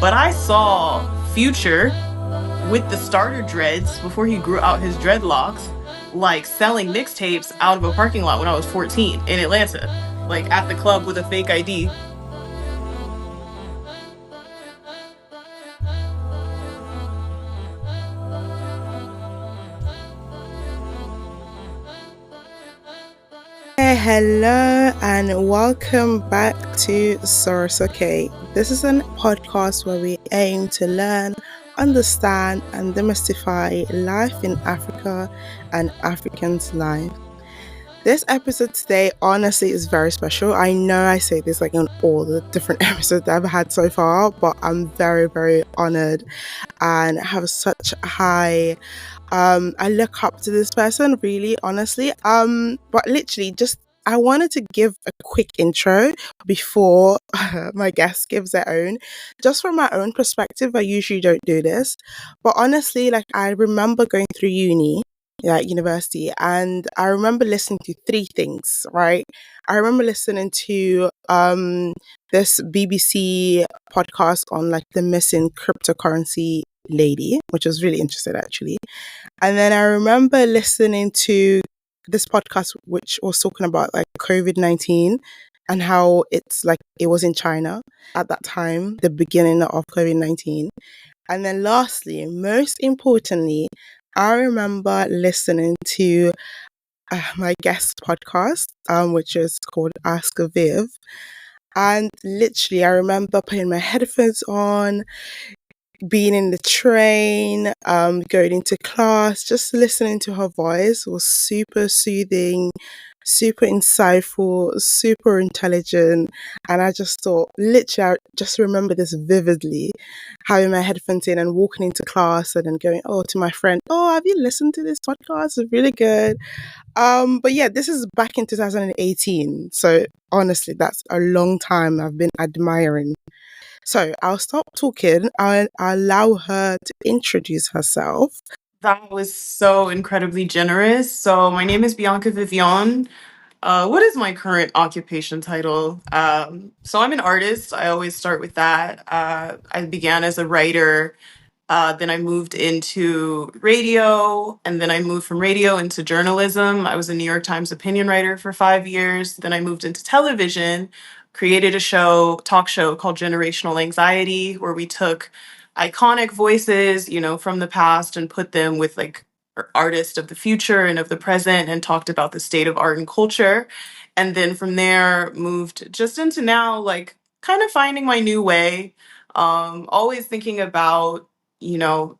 But I saw Future with the starter dreads before he grew out his dreadlocks, like selling mixtapes out of a parking lot when I was 14 in Atlanta, like at the club with a fake ID. Hey, hello, and welcome back to Sòrò, sókè. This is a podcast where we aim to learn, understand, and demystify life in Africa and Africans' life. This episode today, honestly, is very special. I know I say this like in all the different episodes that I've had so far, but I'm very, very honored and have such high I look up to this person, really, honestly. But literally, just I wanted to give a quick intro before my guest gives their own. Just from my own perspective, I usually don't do this, but honestly, like I remember going through university, and I remember listening to three things. Right, I remember listening to this BBC podcast on like the missing cryptocurrency lady, which was really interesting actually. And then I remember listening to this podcast which was talking about like COVID-19 and how it's like it was in China at that time, the beginning of COVID-19. And then lastly, most importantly, I remember listening to my guest podcast, which is called Ask VIV. And literally, I remember putting my headphones on, being in the train, going into class, just listening to her voice was super soothing, super insightful, super intelligent. And I just thought, literally, I just remember this vividly, having my headphones in and walking into class and then going, oh, to my friend, oh, have you listened to this podcast? It's really good. But yeah, this is back in 2018. So honestly, that's a long time I've been admiring. So I'll stop talking. I'll allow her to introduce herself. That was so incredibly generous. So my name is Bianca Vivion. What is my current occupation title? So I'm an artist. I always start with that. I began as a writer. Then I moved into radio, and then I moved from radio into journalism. I was a New York Times opinion writer for 5 years. Then I moved into television, created a talk show called Generational Anxiety, where we took iconic voices, from the past and put them with like artists of the future and of the present and talked about the state of art and culture. And then from there moved just into now, like kind of finding my new way. Always thinking about you know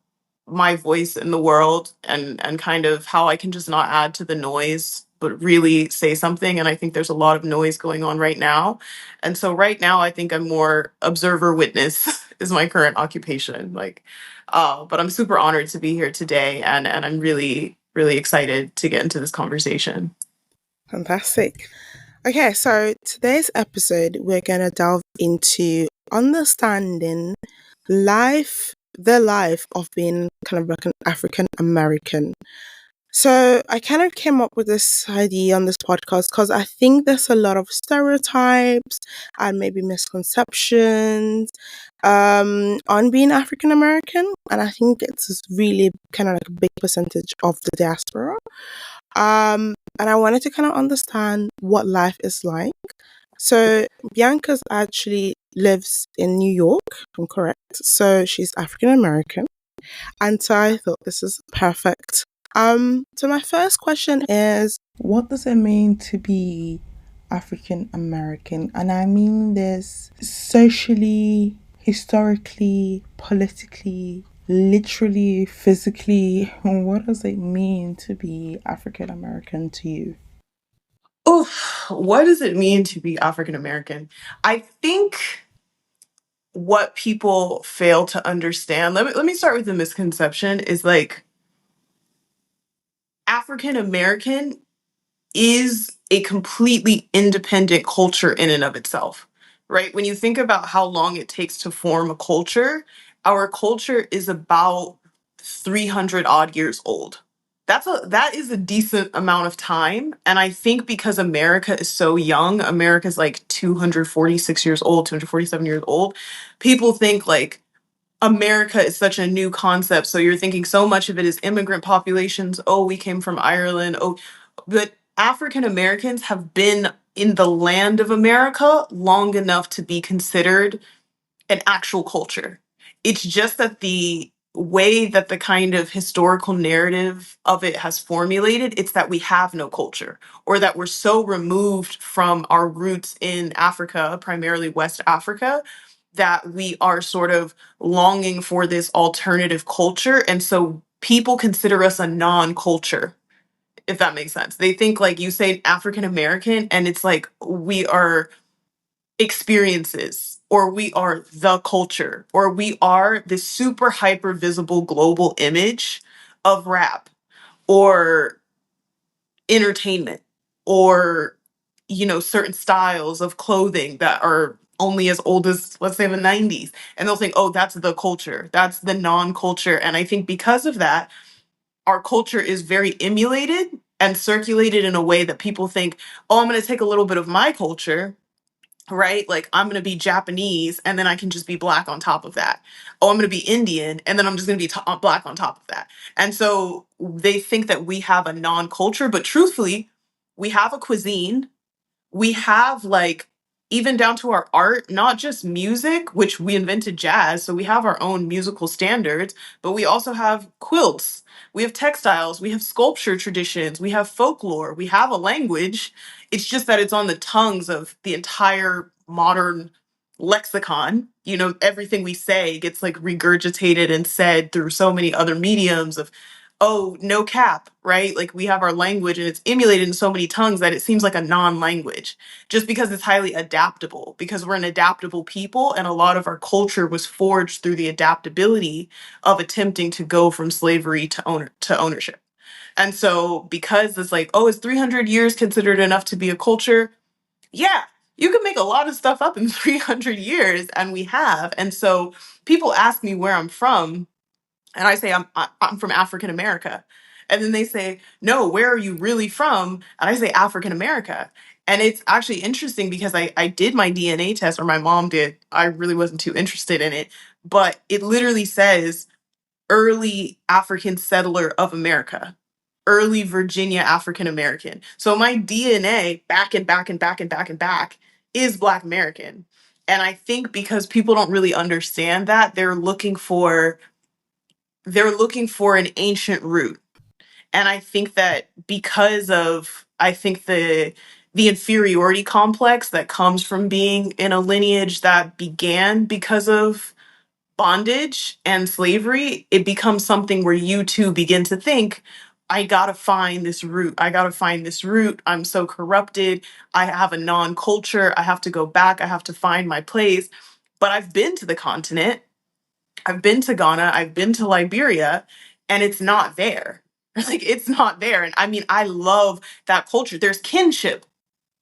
my voice in the world and kind of how I can just not add to the noise but really say something. And I think there's a lot of noise going on right now, and so right now I think I'm more observer witness is my current occupation, like, but I'm super honored to be here today, and I'm really really excited to get into this conversation. Fantastic. Okay, so today's episode, we're going to delve into understanding the life of being kind of like an African American. So I kind of came up with this idea on this podcast because I think there's a lot of stereotypes and maybe misconceptions on being African American, and I think it's really kind of like a big percentage of the diaspora. And I wanted to kind of understand what life is like. So Bianca's actually lives in New York, if I'm correct. So she's African American. And so I thought this is perfect. So my first question is, what does it mean to be African American? And I mean this socially, historically, politically, literally, physically. What does it mean to be African American to you? Oof, what does it mean to be African American? I think what people fail to understand, let me start with the misconception, is like African American is a completely independent culture in and of itself, right? When you think about how long it takes to form a culture, our culture is about 300 odd years old. That is a decent amount of time, and I think because America is so young, America's like 246 years old, 247 years old, people think like America is such a new concept. So you're thinking so much of it is immigrant populations. Oh, we came from Ireland. Oh, but African Americans have been in the land of America long enough to be considered an actual culture. It's just that the way that the kind of historical narrative of it has formulated, it's that we have no culture, or that we're so removed from our roots in Africa, primarily West Africa, that we are sort of longing for this alternative culture. And so people consider us a non culture, if that makes sense. They think, like, you say African American, and it's like we are experiences, or we are the culture, or we are this super hyper visible global image of rap or entertainment, or certain styles of clothing that are only as old as, let's say, the 90s. And they'll think, oh, that's the culture, that's the non-culture. And I think because of that, our culture is very emulated and circulated in a way that people think, oh, I'm going to take a little bit of my culture, right? Like, I'm going to be Japanese and then I can just be black on top of that. Oh, I'm going to be Indian and then I'm just going to be black on top of that. And so they think that we have a non-culture, but truthfully, we have a cuisine. We have, like, even down to our art, not just music, which we invented jazz, so we have our own musical standards, but we also have quilts, we have textiles, we have sculpture traditions, we have folklore, we have a language. It's just that it's on the tongues of the entire modern lexicon. Everything we say gets, like, regurgitated and said through so many other mediums of, oh, no cap, right? Like, we have our language and it's emulated in so many tongues that it seems like a non-language, just because it's highly adaptable, because we're an adaptable people, and a lot of our culture was forged through the adaptability of attempting to go from slavery to ownership. And so because it's like, oh, is 300 years considered enough to be a culture? Yeah, you can make a lot of stuff up in 300 years, and we have. And so people ask me where I'm from, and I say I'm from African America. And then they say, "No, where are you really from?" And I say African America. And it's actually interesting because I did my DNA test, or my mom did. I really wasn't too interested in it, but it literally says early African settler of America, early Virginia African American. So my DNA back and back and back and back and back is Black American. And I think because people don't really understand that, they're looking for an ancient root. And I think that because of, I think the inferiority complex that comes from being in a lineage that began because of bondage and slavery, it becomes something where you too begin to think, I gotta find this root. I gotta find this root. I'm so corrupted. I have a non-culture. I have to go back. I have to find my place. But I've been to the continent. I've been to Ghana, I've been to Liberia, and it's not there. Like, it's not there. And I mean, I love that culture. There's kinship,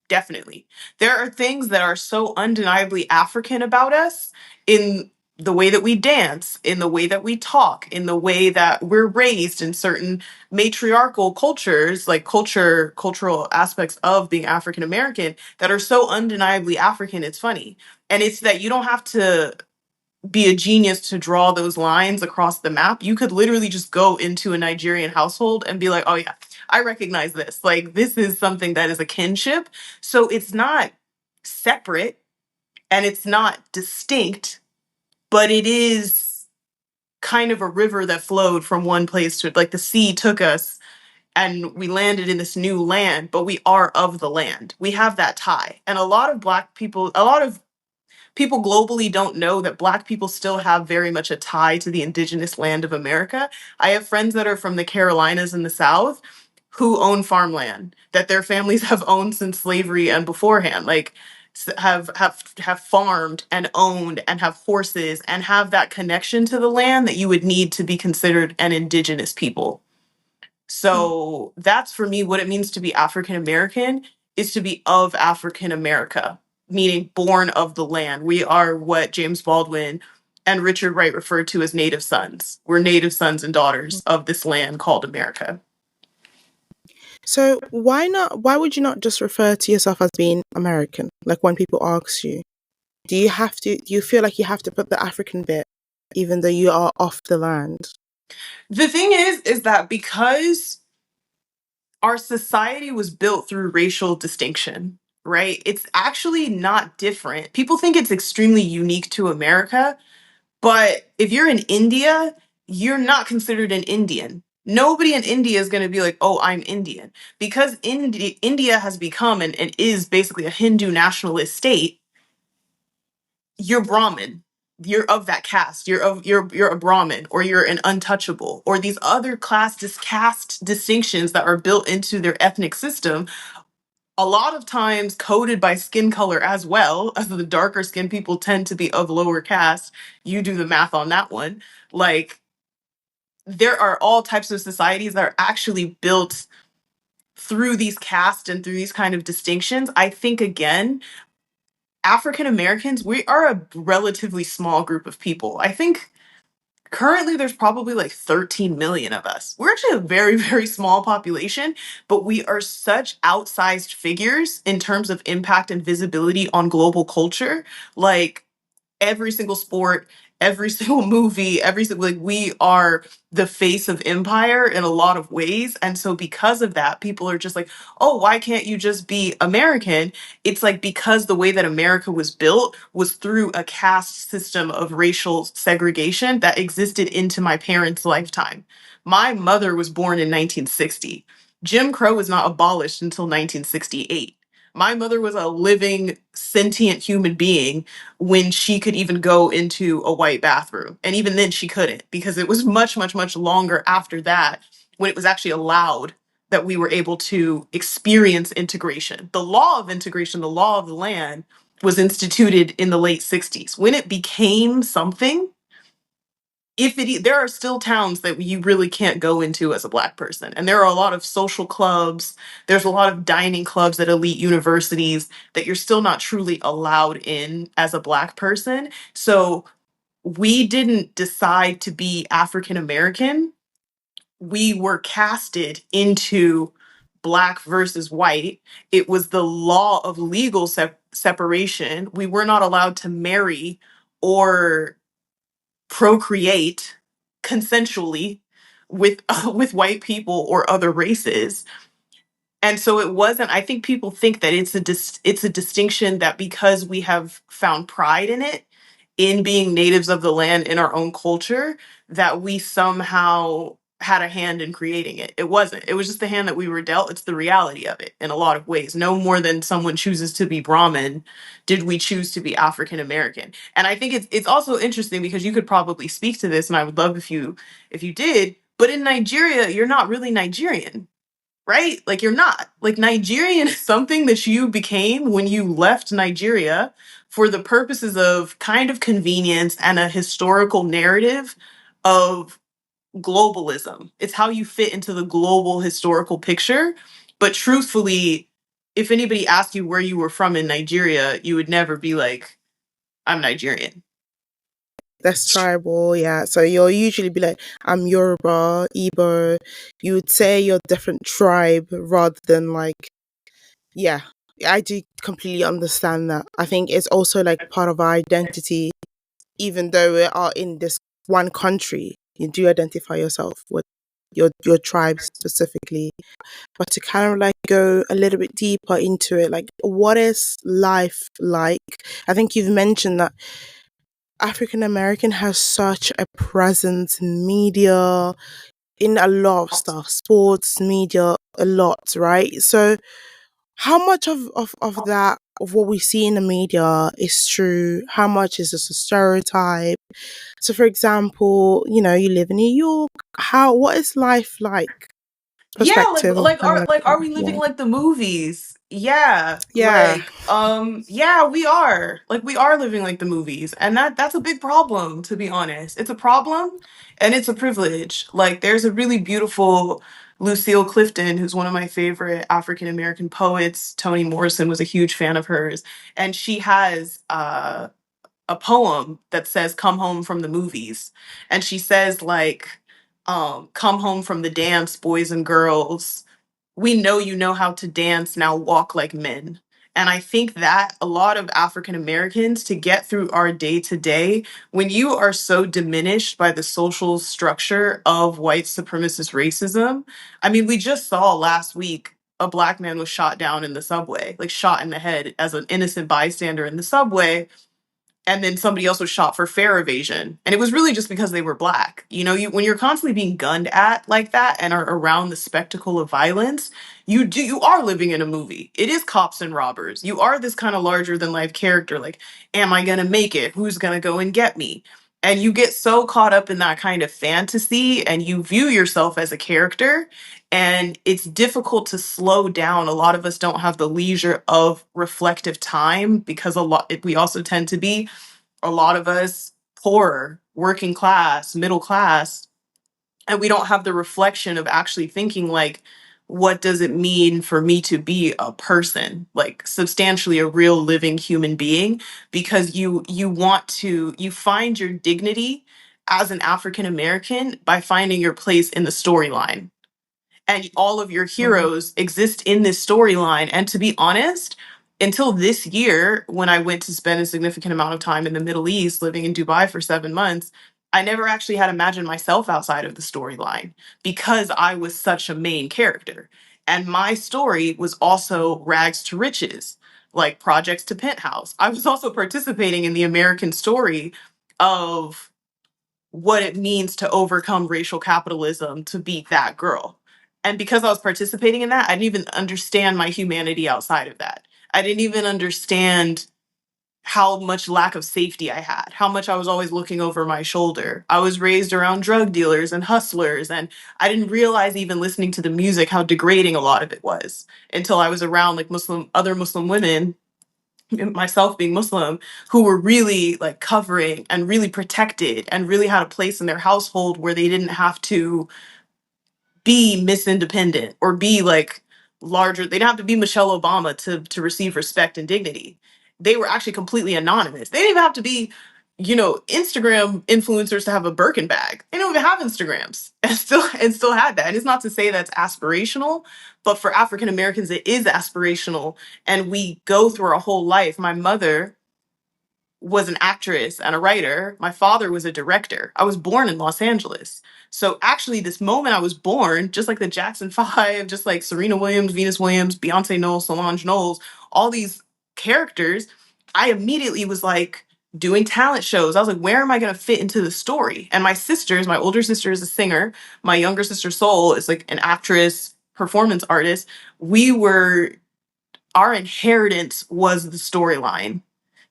definitely. There are things that are so undeniably African about us, in the way that we dance, in the way that we talk, in the way that we're raised in certain matriarchal cultures, like cultural aspects of being African American, that are so undeniably African, it's funny. And it's that you don't have to be a genius to draw those lines across the map. You could literally just go into a Nigerian household and be like, oh yeah, I recognize this. Like, this is something that is a kinship. So it's not separate and it's not distinct, but it is kind of a river that flowed from one place to, like, the sea took us and we landed in this new land, but we are of the land. We have that tie. And a lot of Black people, a lot of people globally don't know that Black people still have very much a tie to the indigenous land of America. I have friends that are from the Carolinas in the South who own farmland that their families have owned since slavery and beforehand. Like, have farmed and owned and have horses and have that connection to the land that you would need to be considered an indigenous people. So that's, for me, what it means to be African American is to be of African America, meaning born of the land. We are what James Baldwin and Richard Wright referred to as native sons. We're native sons and daughters of this land called America. So why would you not just refer to yourself as being American? Like, when people ask you, do you feel like you have to put the African bit even though you are off the land? The thing is that because our society was built through racial distinction, right? It's actually not different. People think it's extremely unique to America, but if you're in India, you're not considered an Indian. Nobody in India is going to be like, oh, I'm Indian. Because India has become and is basically a Hindu nationalist state, you're Brahmin. You're of that caste. You're a Brahmin, or you're an untouchable, or these other caste distinctions that are built into their ethnic system, a lot of times coded by skin color as well, as the darker skinned people tend to be of lower caste. You do the math on that one. Like, there are all types of societies that are actually built through these caste and through these kind of distinctions. I think, again, African Americans, we are a relatively small group of people. I think currently there's probably like 13 million of us. We're actually a very, very small population, but we are such outsized figures in terms of impact and visibility on global culture. Like, every single sport, every single movie, every single, like, we are the face of empire in a lot of ways. And so because of that, people are just like, oh, why can't you just be American? It's like, because the way that America was built was through a caste system of racial segregation that existed into my parents' lifetime. My mother was born in 1960. Jim Crow was not abolished until 1968. My mother was a living, sentient human being when she could even go into a white bathroom. And even then she couldn't, because it was much, much, much longer after that when it was actually allowed that we were able to experience integration. The law of integration, the law of the land, was instituted in the late 60s. When it became something, there are still towns that you really can't go into as a Black person, and there are a lot of social clubs, there's a lot of dining clubs at elite universities that you're still not truly allowed in as a Black person. So we didn't decide to be African American. We were casted into Black versus white. It was the law of legal separation. We were not allowed to marry or procreate consensually with with white people or other races. And so it wasn't, I think people think that it's a distinction that because we have found pride in it, in being natives of the land in our own culture, that we somehow had a hand in creating it. It wasn't. It was just the hand that we were dealt. It's the reality of it in a lot of ways. No more than someone chooses to be Brahmin, did we choose to be African American. And I think it's also interesting because you could probably speak to this, and I would love if you did, but in Nigeria, you're not really Nigerian, right? Like, you're not. Like, Nigerian is something that you became when you left Nigeria for the purposes of kind of convenience and a historical narrative of globalism. It's how you fit into the global historical picture. But truthfully, if anybody asked you where you were from in Nigeria, you would never be like, I'm Nigerian. That's tribal, yeah. So you'll usually be like, I'm Yoruba, Igbo. You would say you're different tribe rather than like, yeah. I do completely understand that. I think it's also like part of our identity, even though we are in this one country. You do identify yourself with your tribe specifically. But to kind of like go a little bit deeper into it, like what is life like? I think you've mentioned that African American has such a presence in media, in a lot of stuff, sports, media, a lot, right? So how much of that, of what we see in the media is true? How much is just a stereotype? So for example, you live in New York. What is life like? Yeah, Perspective of are America. we living Yeah. like the movies? Yeah, Yeah. yeah, we are. Like, we are living like the movies, and that's a big problem, to be honest. It's a problem and it's a privilege. Like, there's a really beautiful Lucille Clifton, who's one of my favorite African American poets. Toni Morrison was a huge fan of hers, and she has a poem that says "Come home from the movies," and she says, like, "Come home from the dance, boys and girls. We know you know how to dance, now walk like men." And I think that a lot of African Americans, to get through our day to day, when you are so diminished by the social structure of white supremacist racism, I mean, we just saw last week a black man was shot down in the subway, like shot in the head as an innocent bystander in the subway, and then somebody else was shot for fare evasion, and it was really just because they were black. You know, when you're constantly being gunned at like that and are around the spectacle of violence, you are living in a movie. It is cops and robbers. You are this kind of larger than life character, like, am I gonna make it, who's gonna go and get me? And you get so caught up in that kind of fantasy and you view yourself as a character, and it's difficult to slow down. A lot of us don't have the leisure of reflective time because we also tend to be, a lot of us, poor, working class, middle class, and we don't have the reflection of actually thinking like, what does it mean for me to be a person, like substantially a real living human being? Because you find your dignity as an African American by finding your place in the storyline, and all of your Mm, heroes exist in this storyline. And to be honest, until this year, when I went to spend a significant amount of time in the Middle East, living in Dubai for 7 months, I never actually had imagined myself outside of the storyline because I was such a main character. And my story was also rags to riches, like projects to penthouse. I was also participating in the American story of what it means to overcome racial capitalism to be that girl. And because I was participating in that, I didn't even understand my humanity outside of that. I didn't even understand how much lack of safety I had, how much I was always looking over my shoulder. I was raised around drug dealers and hustlers, and I didn't realize, even listening to the music, how degrading a lot of it was until I was around like other Muslim women, myself being Muslim, who were really like covering and really protected and really had a place in their household where they didn't have to be Miss Independent or be like larger. They didn't have to be Michelle Obama to receive respect and dignity. They were actually completely anonymous. They didn't even have to be, Instagram influencers to have a Birkin bag. They don't even have Instagrams and still had that. And it's not to say that's aspirational, but for African Americans, it is aspirational. And we go through our whole life. My mother was an actress and a writer. My father was a director. I was born in Los Angeles. So actually, this moment I was born, just like the Jackson Five, just like Serena Williams, Venus Williams, Beyonce Knowles, Solange Knowles, all these characters, I immediately was like doing talent shows. I was like, where am I going to fit into the story? And my sisters, my older sister is a singer. My younger sister, Soul, is like an actress, performance artist. We were, our inheritance was the storyline.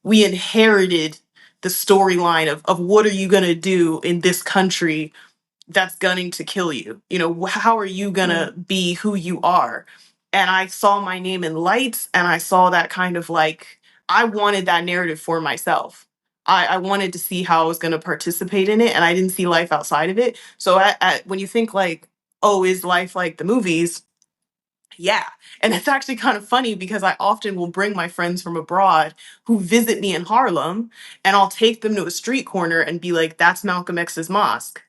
We inherited the storyline of what are you going to do in this country that's gunning to kill you? How are you going mm, to be who you are? And I saw my name in lights, and I saw that kind of like, I wanted that narrative for myself. I wanted to see how I was going to participate in it, and I didn't see life outside of it. So when you think like, oh, is life like the movies? Yeah. And it's actually kind of funny because I often will bring my friends from abroad who visit me in Harlem, and I'll take them to a street corner and be like, that's Malcolm X's mosque.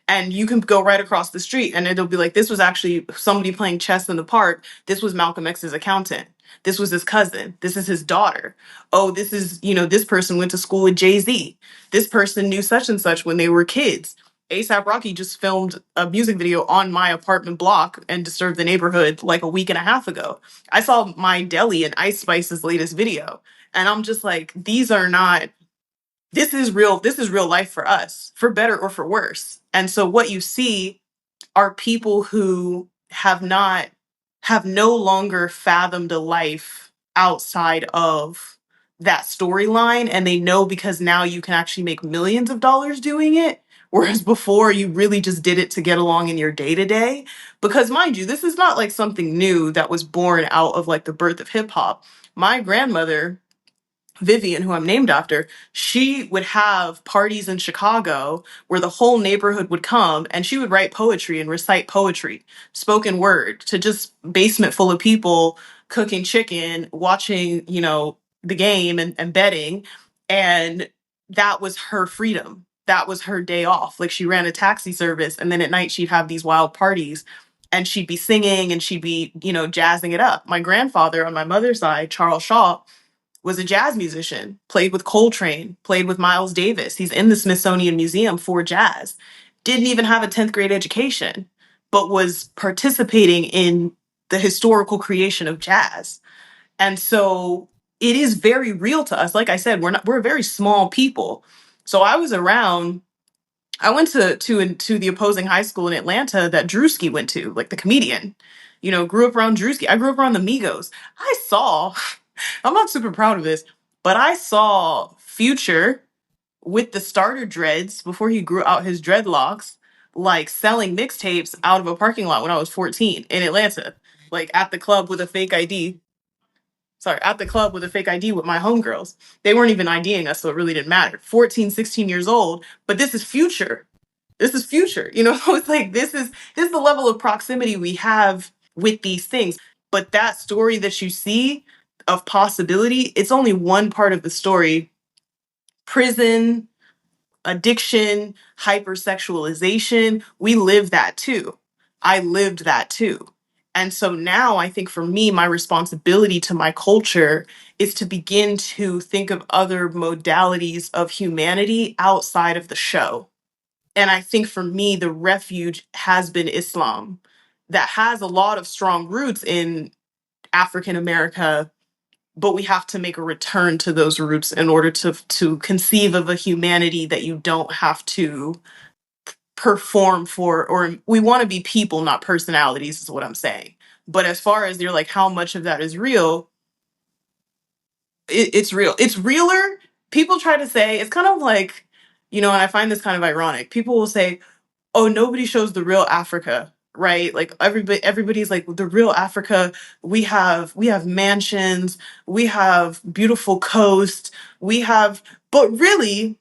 And you can go right across the street and it'll be like, this was actually somebody playing chess in the park. This was Malcolm X's accountant. This was his cousin. This is his daughter. Oh, this is, this person went to school with Jay-Z. This person knew such and such when they were kids. ASAP Rocky just filmed a music video on my apartment block and disturbed the neighborhood like a week and a half ago. I saw my deli and Ice Spice's latest video. And I'm just like, these are not, this is real life for us, for better or for worse. And so what you see are people who have no longer fathomed a life outside of that storyline, and they know because now you can actually make millions of dollars doing it, whereas before you really just did it to get along in your day to day. Because mind you, this is not like something new that was born out of like the birth of hip hop. My grandmother Vivian, who I'm named after, she would have parties in Chicago where the whole neighborhood would come, and she would write poetry and recite poetry, spoken word, to just basement full of people cooking chicken, watching, the game and betting. And that was her freedom. That was her day off. Like, she ran a taxi service, and then at night she'd have these wild parties. and she'd be singing and she'd be, jazzing it up. My grandfather on my mother's side, Charles Shaw, was a jazz musician, played with Coltrane, played with Miles Davis. He's in the Smithsonian Museum for jazz. Didn't even have a 10th grade education, but was participating in the historical creation of jazz. And so it is very real to us. Like I said, we're a very small people. So I was around. I went to the opposing high school in Atlanta that Drewski went to, like the comedian. Grew up around Drewski. I grew up around the Migos. I saw, I'm not super proud of this, but I saw Future with the starter dreads before he grew out his dreadlocks, like selling mixtapes out of a parking lot when I was 14 in Atlanta, like at the club with a fake ID. Sorry, at the club with a fake ID with my homegirls. They weren't even IDing us, so it really didn't matter. 14, 16 years old, but this is Future. This is Future. It's like this is the level of proximity we have with these things. But that story that you see of possibility, it's only one part of the story. Prison, addiction, hypersexualization, we live that too. I lived that too. And so now I think for me, my responsibility to my culture is to begin to think of other modalities of humanity outside of the show. And I think for me, the refuge has been Islam, that has a lot of strong roots in African America, but we have to make a return to those roots in order to conceive of a humanity that you don't have to perform for, or we want to be people, not personalities, is what I'm saying. But as far as you're like, how much of that is real, it's real. It's realer. People try to say, it's kind of like, and I find this kind of ironic. People will say, oh, nobody shows the real Africa, right? Like everybody's like, the real Africa, we have mansions, we have beautiful coast, but really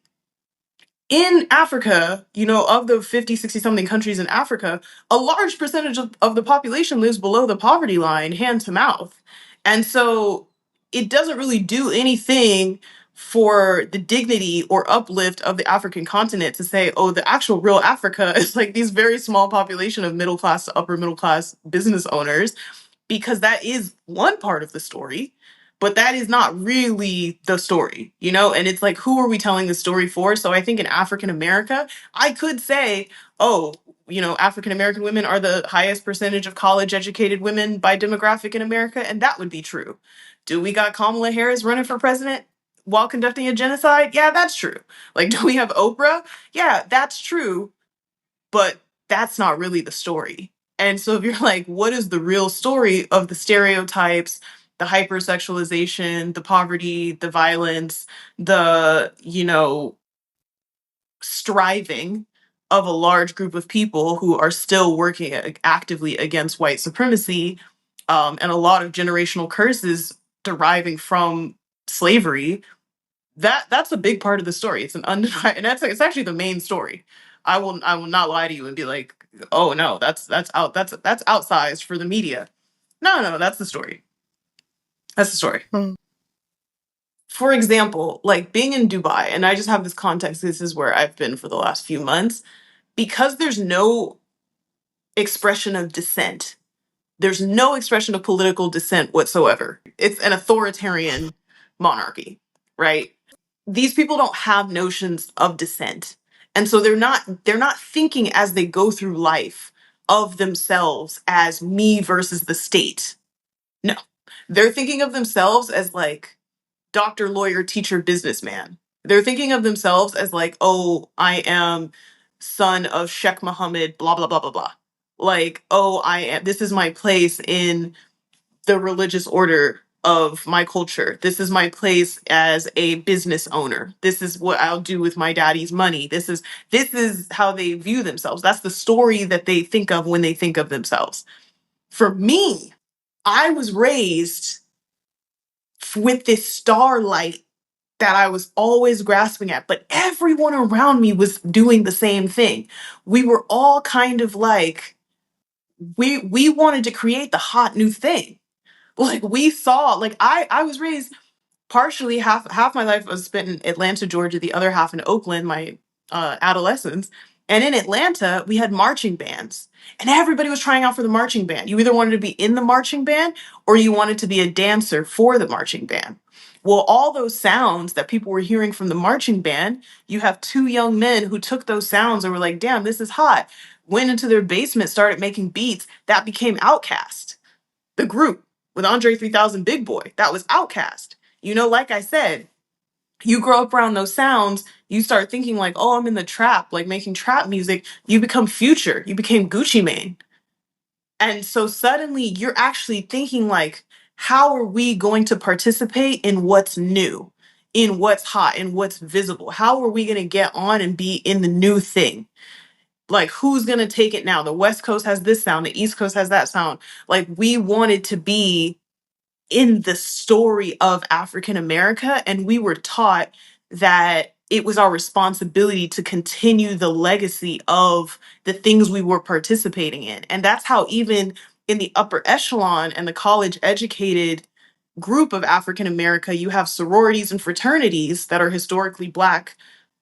in Africa, of the 50, 60 something countries in Africa, a large percentage of the population lives below the poverty line, hand to mouth. And so it doesn't really do anything for the dignity or uplift of the African continent to say, oh, the actual real Africa is like these very small population of middle class to upper middle class business owners, because that is one part of the story, but that is not really the story, And it's like, who are we telling the story for? So I think in African America, I could say, oh, African American women are the highest percentage of college educated women by demographic in America, and that would be true. Do we got Kamala Harris running for president while conducting a genocide? Yeah, that's true. Like, do we have Oprah? Yeah, that's true, but that's not really the story. And so if you're like, what is the real story of the stereotypes, the hypersexualization, the poverty, the violence, the, striving of a large group of people who are still working actively against white supremacy, and a lot of generational curses deriving from slavery, that's a big part of the story. It's an undeniable, and it's actually the main story. I will not lie to you and be like, oh no, that's outsized for the media. No, that's the story. That's the story. Mm. For example, like being in Dubai, and I just have this context. This is where I've been for the last few months, because there's no expression of dissent. There's no expression of political dissent whatsoever. It's an authoritarian monarchy, right? These people don't have notions of dissent. And so they're not thinking as they go through life of themselves as me versus the state. No. They're thinking of themselves as like doctor, lawyer, teacher, businessman. They're thinking of themselves as like, oh, I am son of Sheikh Mohammed, blah, blah, blah, blah, blah. Like, oh, this is my place in the religious order of my culture. This is my place as a business owner. This is what I'll do with my daddy's money. This is how they view themselves. That's the story that they think of when they think of themselves. For me, I was raised with this starlight that I was always grasping at, but everyone around me was doing the same thing. We were all kind of like, we wanted to create the hot new thing. Like we saw, like I was raised partially half my life was spent in Atlanta, Georgia, the other half in Oakland, my adolescence. And in Atlanta, we had marching bands. And everybody was trying out for the marching band. You either wanted to be in the marching band or you wanted to be a dancer for the marching band. Well, all those sounds that people were hearing from the marching band, you have two young men who took those sounds and were like, damn, this is hot. Went into their basement, started making beats. That became Outkast, the group with Andre 3000 Big Boy. That was Outkast. You know, like I said, you grow up around those sounds, you start thinking like, oh, I'm in the trap, like making trap music. You become Future. You became Gucci Mane. And so suddenly you're actually thinking like, how are we going to participate in what's new, in what's hot, in what's visible? How are we going to get on and be in the new thing? Like, who's going to take it now? The West Coast has this sound, the East Coast has that sound. Like, we wanted to be in the story of African America, and we were taught that it was our responsibility to continue the legacy of the things we were participating in. And that's how even in the upper echelon and the college educated group of African America, you have sororities and fraternities that are historically Black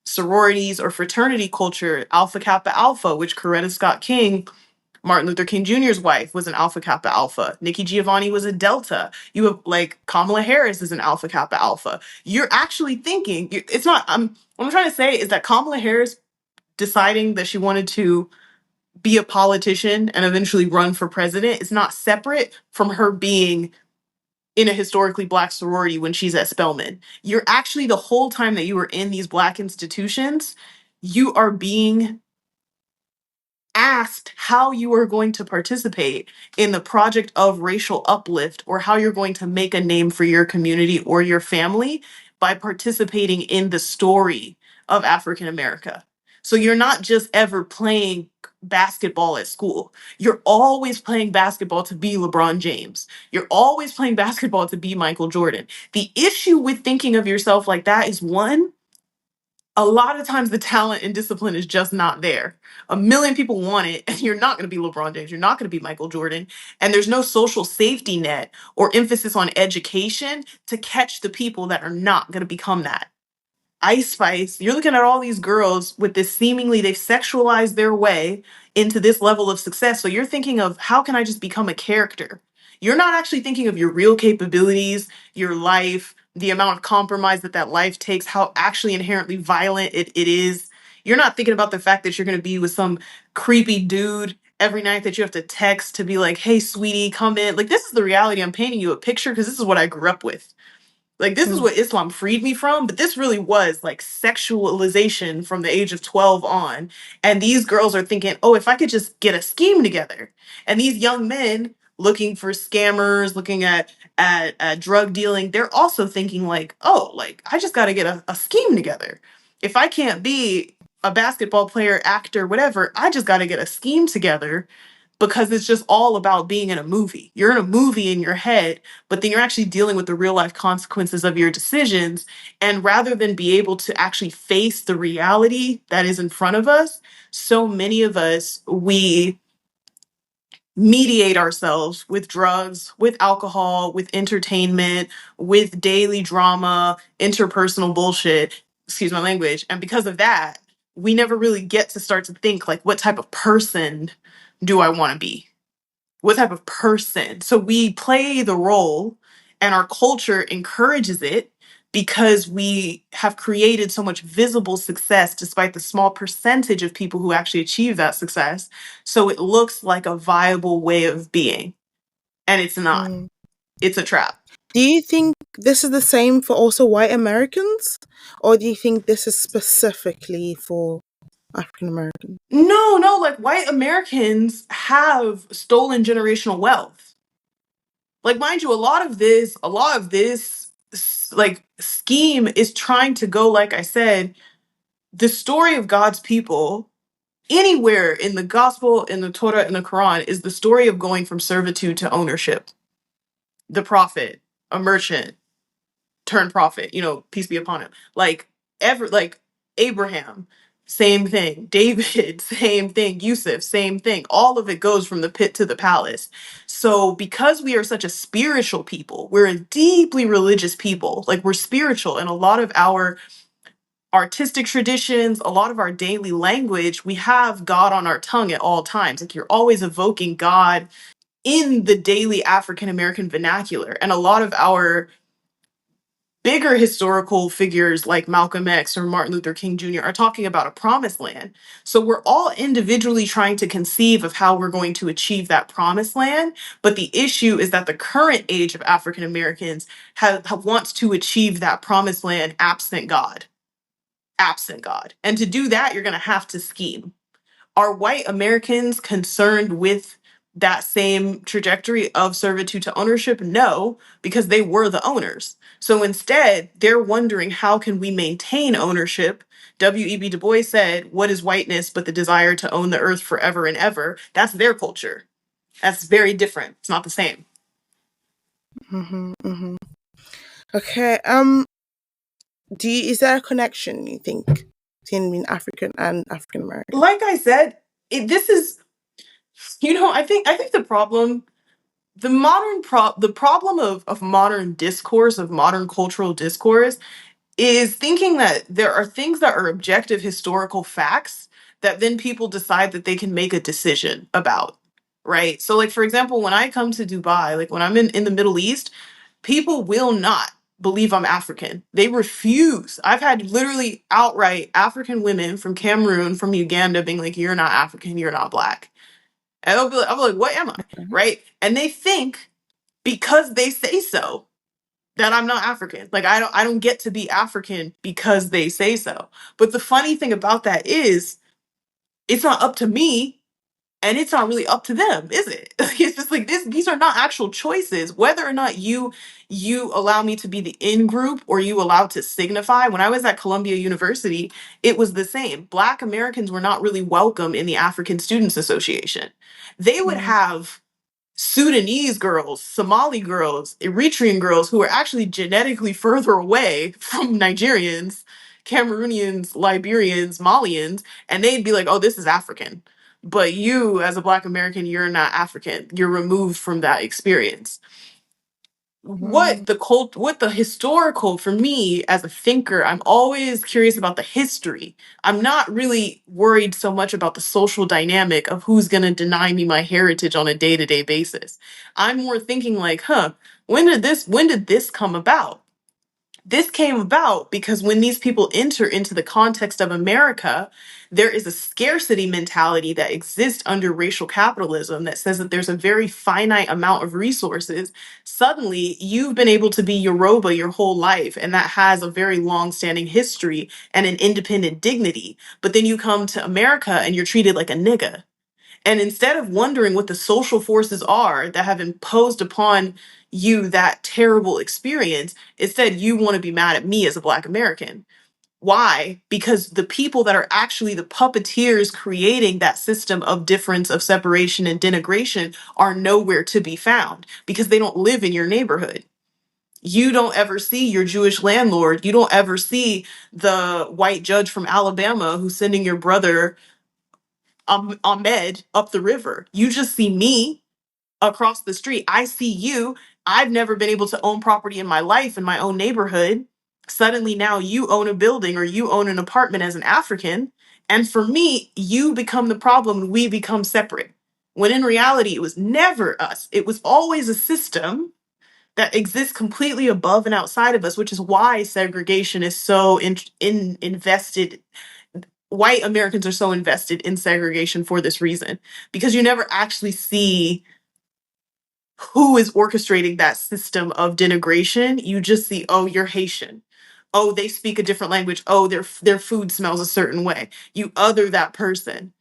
sororities or fraternity culture. Alpha Kappa Alpha, which Coretta Scott King, Martin Luther King Jr.'s wife, was an Alpha Kappa Alpha. Nikki Giovanni was a Delta. You have like Kamala Harris is an Alpha Kappa Alpha. You're actually thinking, it's not, what I'm trying to say is that Kamala Harris deciding that she wanted to be a politician and eventually run for president is not separate from her being in a historically Black sorority when she's at Spelman. You're actually, the whole time that you were in these Black institutions, you are being asked how you are going to participate in the project of racial uplift or how you're going to make a name for your community or your family by participating in the story of African America. So you're not just ever playing basketball at school. You're always playing basketball to be LeBron James. You're always playing basketball to be Michael Jordan. The issue with thinking of yourself like that is, one, a lot of times the talent and discipline is just not there. A million people want it, and you're not going to be LeBron James. You're not going to be Michael Jordan. And there's no social safety net or emphasis on education to catch the people that are not going to become that. Ice Spice, you're looking at all these girls with this seemingly, they've sexualized their way into this level of success. So you're thinking of, how can I just become a character? You're not actually thinking of your real capabilities, your life, the amount of compromise that that life takes, how actually inherently violent it is. You're not thinking about the fact that you're going to be with some creepy dude every night that you have to text to be like, hey, sweetie, come in. Like, this is the reality. I'm painting you a picture because this is what I grew up with. Like, this is what Islam freed me from, but this really was like sexualization from the age of 12 on. And these girls are thinking, oh, if I could just get a scheme together. And these young men looking for scammers, looking at drug dealing, they're also thinking like, oh, like, I just got to get a scheme together. If I can't be a basketball player, actor, whatever, I just got to get a scheme together, because it's just all about being in a movie. You're in a movie in your head, but then you're actually dealing with the real life consequences of your decisions. And rather than be able to actually face the reality that is in front of us, so many of us, we mediate ourselves with drugs, with alcohol, with entertainment, with daily drama, interpersonal bullshit, excuse my language. And because of that, we never really get to start to think like, what type of person do I want to be? What type of person? So we play the role, and our culture encourages it because we have created so much visible success despite the small percentage of people who actually achieve that success. So it looks like a viable way of being, and it's not. It's a trap. Do you think this is the same for also white Americans? Or do you think this is specifically for African Americans? No, like, white Americans have stolen generational wealth. Like, mind you, a lot of this like scheme is trying to go, like I said, the story of God's people anywhere in the gospel, in the Torah, in the Quran, is the story of going from servitude to ownership. The prophet, a merchant, turned prophet, peace be upon him. Like Abraham, same thing. David, same thing. Yusuf, same thing. All of it goes from the pit to the palace. So because we are such a spiritual people, we're a deeply religious people. Like, we're spiritual, and a lot of our artistic traditions, a lot of our daily language, we have God on our tongue at all times. Like you're always evoking God in the daily African American vernacular. And a lot of our bigger historical figures like Malcolm X or Martin Luther King Jr. are talking about a promised land. So we're all individually trying to conceive of how we're going to achieve that promised land. But the issue is that the current age of African Americans have wants to achieve that promised land absent God. Absent God. And to do that, you're going to have to scheme. Are white Americans concerned with that same trajectory of servitude to ownership? No, because they were the owners. So instead, they're wondering how can we maintain ownership? W.E.B. Du Bois said, what is whiteness but the desire to own the earth forever and ever? That's their culture. That's very different. It's not the same. Okay. Is there a connection, you think, between being African and African American? Like I said, this is, I think the problem, the problem of modern discourse, of modern cultural discourse, is thinking that there are things that are objective historical facts that then people decide that they can make a decision about, right? So, like, for example, when I come to Dubai, like when I'm in the Middle East, people will not believe I'm African. They refuse. I've had literally outright African women from Cameroon, from Uganda being like, you're not African, you're not black. And I'm like, what am I? Right? And they think because they say so that I'm not African. Like I don't get to be African because they say so. But the funny thing about that is it's not up to me and it's not really up to them, is it? It's just like these are not actual choices. Whether or not you allow me to be the in group or you allow to signify. When I was at Columbia University, it was the same. Black Americans were not really welcome in the African Students Association. They would have Sudanese girls, Somali girls, Eritrean girls who are actually genetically further away from Nigerians, Cameroonians, Liberians, Malians, and they'd be like, oh, this is African. But you, as a Black American, you're not African. You're removed from that experience. What the historical, for me as a thinker, I'm always curious about the history. I'm not really worried so much about the social dynamic of who's going to deny me my heritage on a day-to-day basis. I'm more thinking like, when did this come about? This came about because when these people enter into the context of America, there is a scarcity mentality that exists under racial capitalism that says that there's a very finite amount of resources. Suddenly, you've been able to be Yoruba your whole life, and that has a very long-standing history and an independent dignity. But then you come to America and you're treated like a nigga. And instead of wondering what the social forces are that have imposed upon you that terrible experience, instead you want to be mad at me as a Black American. Why? Because the people that are actually the puppeteers creating that system of difference, of separation, and denigration are nowhere to be found because they don't live in your neighborhood. You don't ever see your Jewish landlord. You don't ever see the white judge from Alabama who's sending your brother Ahmed up the river. You just see me across the street. I see you. I've never been able to own property in my life in my own neighborhood. Suddenly now you own a building or you own an apartment as an African. And for me, you become the problem and we become separate. When in reality, it was never us. It was always a system that exists completely above and outside of us, which is why segregation is so invested. White Americans are so invested in segregation for this reason, because you never actually see who is orchestrating that system of denigration. You just see, oh, you're Haitian. Oh, they speak a different language. Oh, their food smells a certain way. You other that person.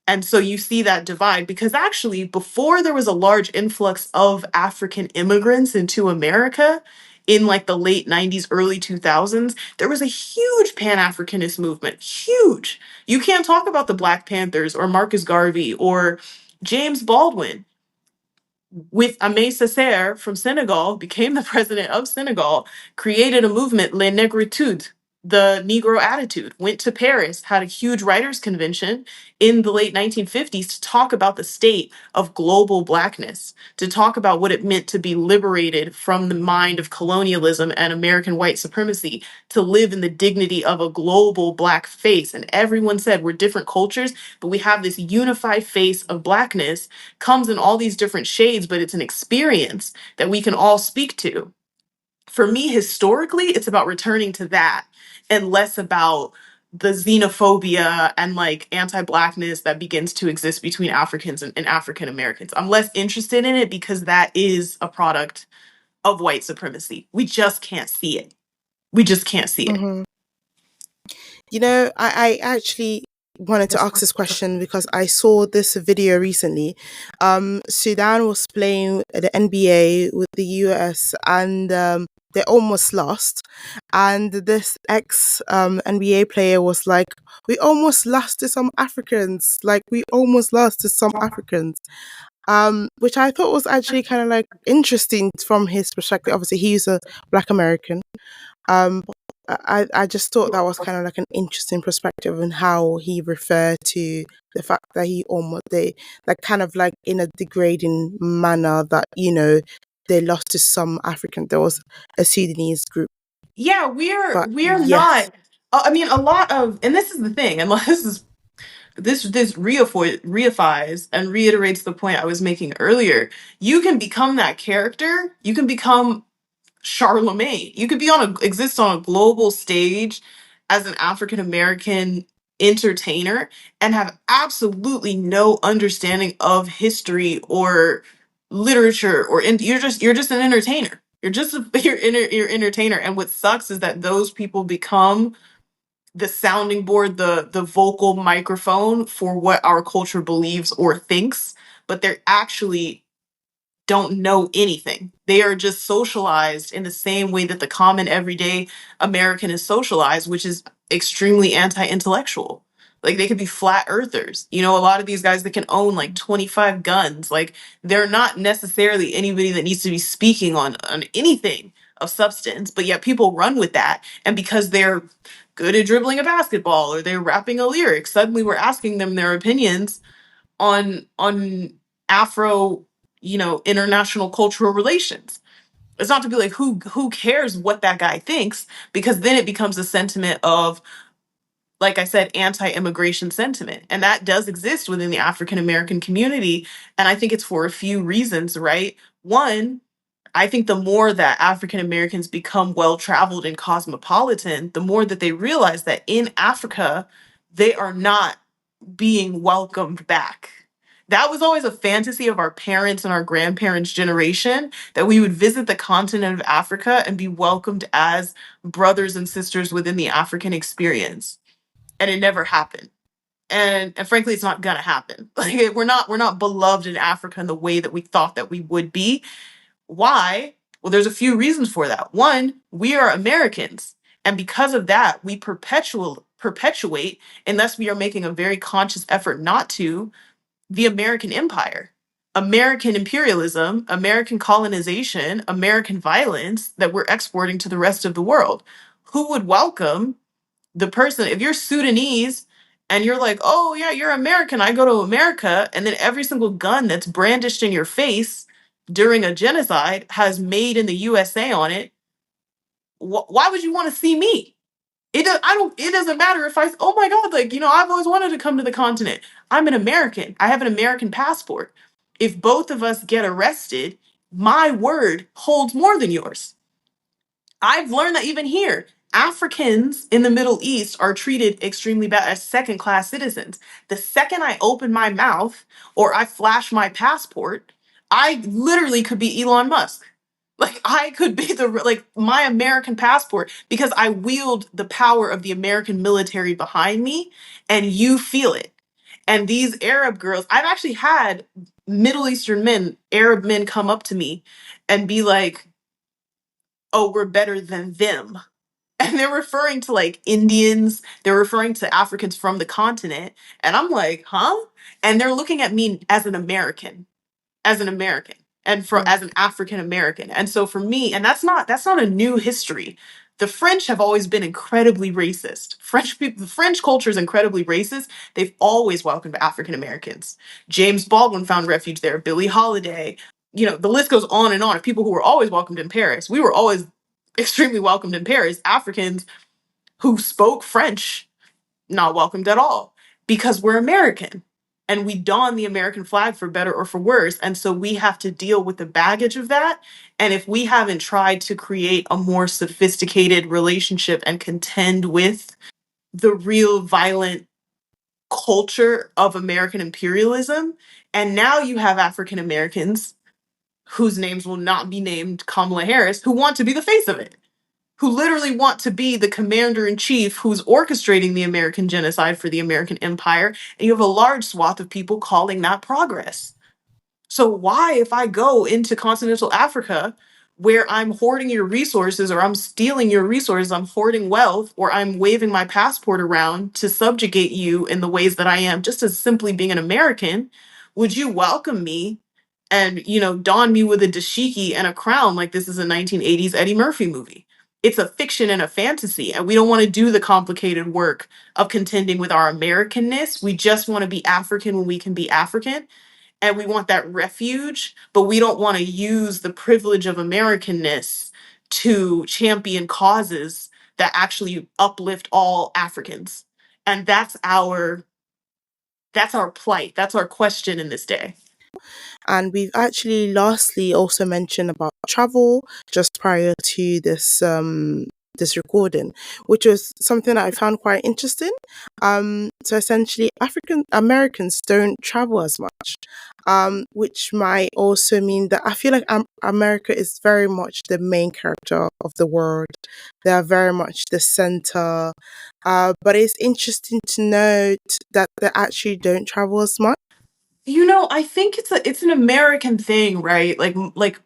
And so you see that divide because actually, before there was a large influx of African immigrants into America in like the late 90s, early 2000s, there was a huge Pan-Africanist movement. Huge. You can't talk about the Black Panthers or Marcus Garvey or James Baldwin with Aimé Césaire from Senegal, became the president of Senegal, created a movement, Les Negritudes, the Negro attitude, went to Paris, had a huge writers' convention in the late 1950s to talk about the state of global Blackness, to talk about what it meant to be liberated from the mind of colonialism and American white supremacy, to live in the dignity of a global Black face. And everyone said, we're different cultures, but we have this unified face of Blackness, comes in all these different shades, but it's an experience that we can all speak to. For me, historically, it's about returning to that and less about the xenophobia and like anti-Blackness that begins to exist between Africans and African Americans. I'm less interested in it because that is a product of white supremacy. We just can't see it. We just can't see it. Mm-hmm. You know, I actually wanted to ask this question because I saw this video recently. Sudan was playing the NBA with the US, and they almost lost. And this ex NBA player was like, "We almost lost to some Africans. Like, we almost lost to some Africans." Which I thought was actually kind of like interesting from his perspective. Obviously, he's a Black American. I just thought that was kind of like an interesting perspective on how he referred to the fact that he almost they like kind of like in a degrading manner that, you know, they lost to some African. There was a Sudanese group. Yeah, But we're yes. not. I mean, a lot of, and this is the thing, and this reifies and reiterates the point I was making earlier. You can become that character. You can become Charlemagne. You could exist on a global stage as an African American entertainer and have absolutely no understanding of history or literature you're just an entertainer. You're just you're entertainer. And what sucks is that those people become the sounding board, the vocal microphone for what our culture believes or thinks, but they're actually don't know anything. They are just socialized in the same way that the common everyday American is socialized, which is extremely anti-intellectual. Like they could be flat earthers. You know, a lot of these guys that can own like 25 guns, like they're not necessarily anybody that needs to be speaking on anything of substance, but yet people run with that. And because they're good at dribbling a basketball or they're rapping a lyric, suddenly we're asking them their opinions on Afro, you know, international cultural relations. It's not to be like who cares what that guy thinks, because then it becomes a sentiment of, like I said, anti-immigration sentiment. And that does exist within the African American community. And I think it's for a few reasons, right? One, I think the more that African Americans become well traveled and cosmopolitan, the more that they realize that in Africa, they are not being welcomed back. That was always a fantasy of our parents and our grandparents' generation, that we would visit the continent of Africa and be welcomed as brothers and sisters within the African experience. And it never happened. And frankly, it's not gonna happen. Like we're not beloved in Africa in the way that we thought that we would be. Why? Well, there's a few reasons for that. One, we are Americans. And because of that, we perpetuate, unless we are making a very conscious effort not to, the American empire, American imperialism, American colonization, American violence that we're exporting to the rest of the world. Who would welcome the person, if you're Sudanese and you're like, oh yeah, you're American, I go to America, and then every single gun that's brandished in your face during a genocide has made in the USA on it, why would you want to see me? It doesn't matter if oh my God, like, you know, I've always wanted to come to the continent. I'm an American. I have an American passport. If both of us get arrested, my word holds more than yours. I've learned that even here, Africans in the Middle East are treated extremely bad as second class citizens. The second I open my mouth or I flash my passport, I literally could be Elon Musk. Like I could be like my American passport, because I wield the power of the American military behind me, and you feel it. And these Arab girls, I've actually had Middle Eastern men, Arab men come up to me and be like, oh, we're better than them. And they're referring to like Indians, they're referring to Africans from the continent. And I'm like, huh? And they're looking at me as an American, and as an African American. And so for me, and that's not a new history. The French have always been incredibly racist. French people, the French culture is incredibly racist. They've always welcomed African Americans. James Baldwin found refuge there. Billie Holiday. The list goes on and on of people who were always welcomed in Paris. We were always extremely welcomed in Paris. Africans who spoke French, not welcomed at all, because we're American and we don the American flag for better or for worse. And so we have to deal with the baggage of that. And if we haven't tried to create a more sophisticated relationship and contend with the real violent culture of American imperialism, and now you have African Americans whose names will not be named Kamala Harris, who want to be the face of it, who literally want to be the commander in chief who's orchestrating the American genocide for the American empire. And you have a large swath of people calling that progress. So why, if I go into continental Africa where I'm hoarding your resources or I'm stealing your resources, I'm hoarding wealth, or I'm waving my passport around to subjugate you in the ways that I am, just as simply being an American, would you welcome me and, don me with a dashiki and a crown like this is a 1980s Eddie Murphy movie? It's a fiction and a fantasy, and we don't want to do the complicated work of contending with our Americanness. We just want to be African when we can be African, and we want that refuge, but we don't want to use the privilege of Americanness to champion causes that actually uplift all Africans. And that's our plight. That's our question in this day. And we've actually lastly also mentioned about travel just prior to this recording, which was something that I found quite interesting. So essentially African Americans don't travel as much. Which might also mean that I feel like America is very much the main character of the world. They are very much the center. But it's interesting to note that they actually don't travel as much. I think it's an American thing, right? Like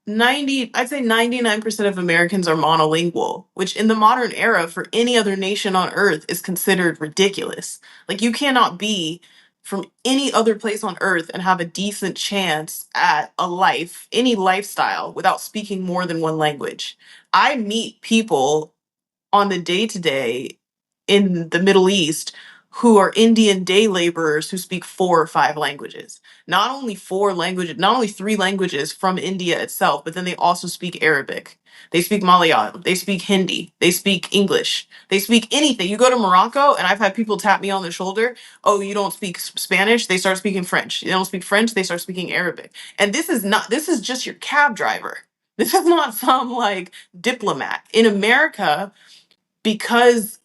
90, I'd say 99% of Americans are monolingual, which in the modern era for any other nation on earth is considered ridiculous. Like you cannot be from any other place on earth and have a decent chance at a life, any lifestyle without speaking more than one language. I meet people on the day to day in the Middle East who are Indian day laborers who speak 4 or 5 languages. Not only 4 languages, not only 3 languages from India itself, but then they also speak Arabic. They speak Malayalam. They speak Hindi. They speak English. They speak anything. You go to Morocco, and I've had people tap me on the shoulder. Oh, you don't speak Spanish? They start speaking French. You don't speak French? They start speaking Arabic. And this is just your cab driver. This is not some like diplomat. In America, because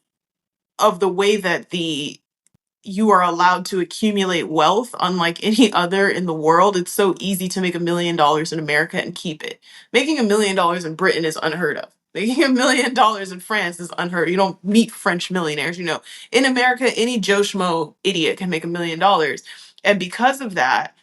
of the way that you are allowed to accumulate wealth unlike any other in the world, it's so easy to make $1 million in America and keep it. Making $1 million in Britain is unheard of. Making $1 million in France is unheard of. You don't meet French millionaires. In America, any Joe Schmo idiot can make $1 million. And because of that,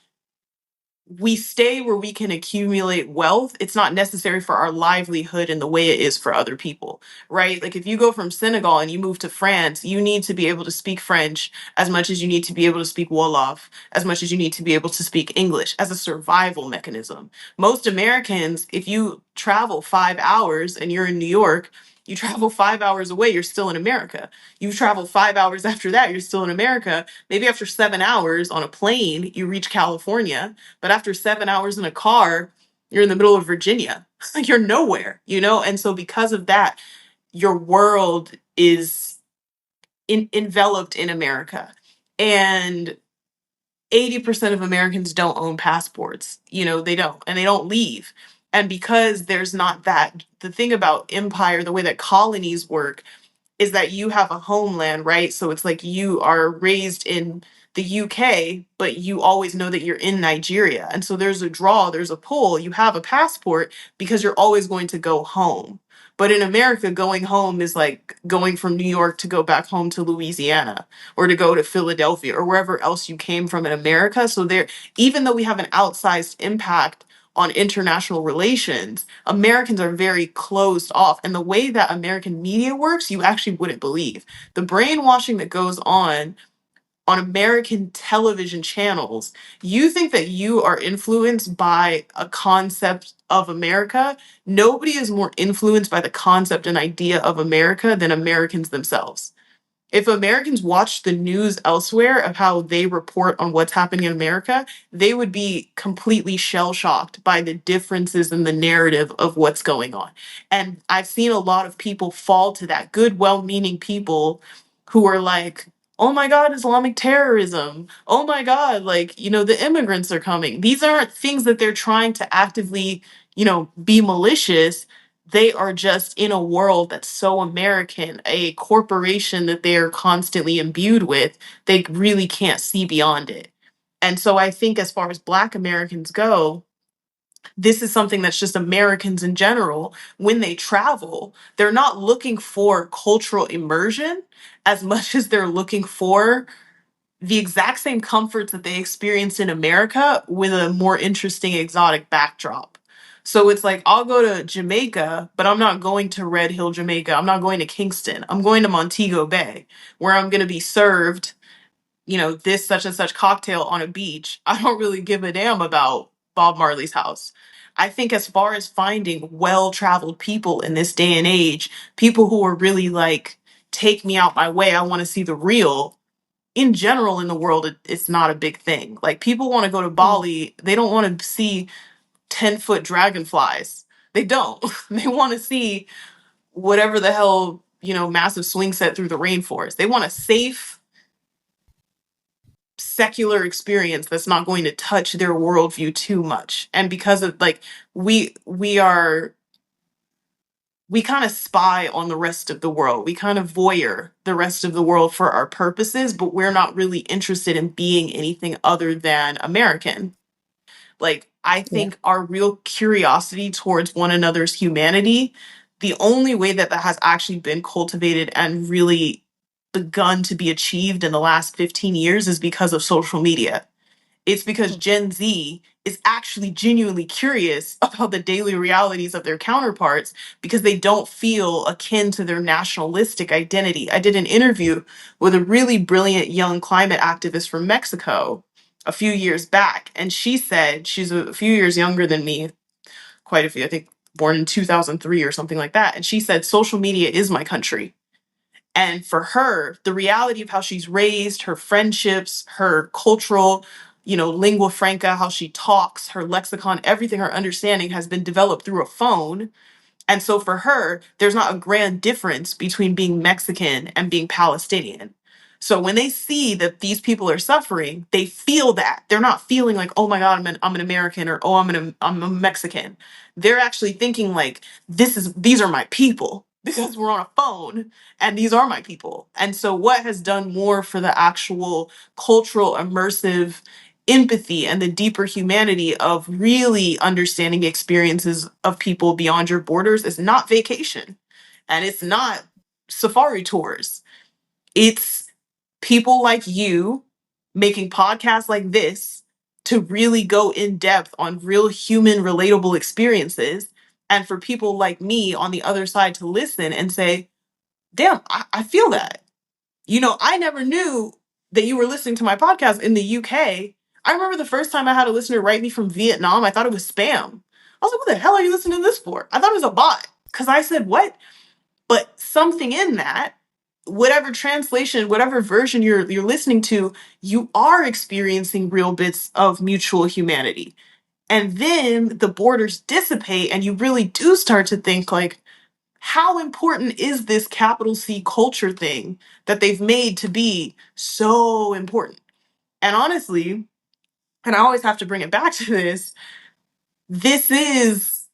we stay where we can accumulate wealth. It's not necessary for our livelihood in the way it is for other people, right? Like if you go from Senegal and you move to France, you need to be able to speak French as much as you need to be able to speak Wolof, as much as you need to be able to speak English as a survival mechanism. Most Americans, if you travel 5 hours and you're in New York, you travel 5 hours away, you're still in America. You travel 5 hours after that, you're still in America. Maybe after 7 hours on a plane, you reach California. But after 7 hours in a car, you're in the middle of Virginia. You're nowhere, And so because of that, your world is enveloped in America. And 80% of Americans don't own passports. They don't. And they don't leave. And because there's not that, the thing about empire, the way that colonies work, is that you have a homeland, right? So it's like you are raised in the UK, but you always know that you're in Nigeria. And so there's a draw, there's a pull. You have a passport because you're always going to go home. But in America, going home is like going from New York to go back home to Louisiana or to go to Philadelphia or wherever else you came from in America. So even though we have an outsized impact on international relations, Americans are very closed off. And the way that American media works, you actually wouldn't believe. The brainwashing that goes on on American television channels, you think that you are influenced by a concept of America. Nobody is more influenced by the concept and idea of America than Americans themselves. If Americans watched the news elsewhere of how they report on what's happening in America, they would be completely shell shocked by the differences in the narrative of what's going on. And I've seen a lot of people fall to that, good, well meaning people who are like, oh my God, Islamic terrorism. Oh my God, like, the immigrants are coming. These aren't things that they're trying to actively, be malicious. They are just in a world that's so American, a corporation that they are constantly imbued with. They really can't see beyond it. And so I think, as far as Black Americans go, this is something that's just Americans in general. When they travel, they're not looking for cultural immersion as much as they're looking for the exact same comforts that they experienced in America with a more interesting exotic backdrop. So it's like, I'll go to Jamaica, but I'm not going to Red Hill, Jamaica. I'm not going to Kingston. I'm going to Montego Bay, where I'm going to be served, this such and such cocktail on a beach. I don't really give a damn about Bob Marley's house. I think, as far as finding well traveled people in this day and age, people who are really like, take me out my way, I want to see the real. In general, in the world, it's not a big thing. Like, people want to go to Mm. Bali, they don't want to see 10-foot dragonflies. They don't. They want to see whatever the hell, massive swing set through the rainforest. They want a safe, secular experience that's not going to touch their worldview too much. And because of, like, we kind of spy on the rest of the world. We kind of voyeur the rest of the world for our purposes, but we're not really interested in being anything other than American. Like, I Yeah. think our real curiosity towards one another's humanity, the only way that that has actually been cultivated and really begun to be achieved in the last 15 years is because of social media. It's because Mm. Gen Z is actually genuinely curious about the daily realities of their counterparts because they don't feel akin to their nationalistic identity. I did an interview with a really brilliant young climate activist from Mexico a few years back, and she said, she's a few years younger than me, quite a few, I think born in 2003 or something like that. And she said, social media is my country. And for her, the reality of how she's raised, her friendships, her cultural, lingua franca, how she talks, her lexicon, everything, her understanding has been developed through a phone. And so for her, there's not a grand difference between being Mexican and being Palestinian. So when they see that these people are suffering, they feel that. They're not feeling like, oh my God, I'm an American, or oh, I'm a Mexican. They're actually thinking like, these are my people, because we're on a phone and these are my people. And so what has done more for the actual cultural immersive empathy and the deeper humanity of really understanding experiences of people beyond your borders is not vacation, and it's not safari tours. It's people like you making podcasts like this to really go in depth on real human relatable experiences, and for people like me on the other side to listen and say, damn, I feel that. I never knew that you were listening to my podcast in the UK. I remember the first time I had a listener write me from Vietnam, I thought it was spam. I was like, what the hell are you listening to this for? I thought it was a bot. Because I said, what? But something in that, whatever translation, whatever version you're listening to, you are experiencing real bits of mutual humanity. And then the borders dissipate and you really do start to think like, how important is this capital C culture thing that they've made to be so important? And honestly, and I always have to bring it back to this is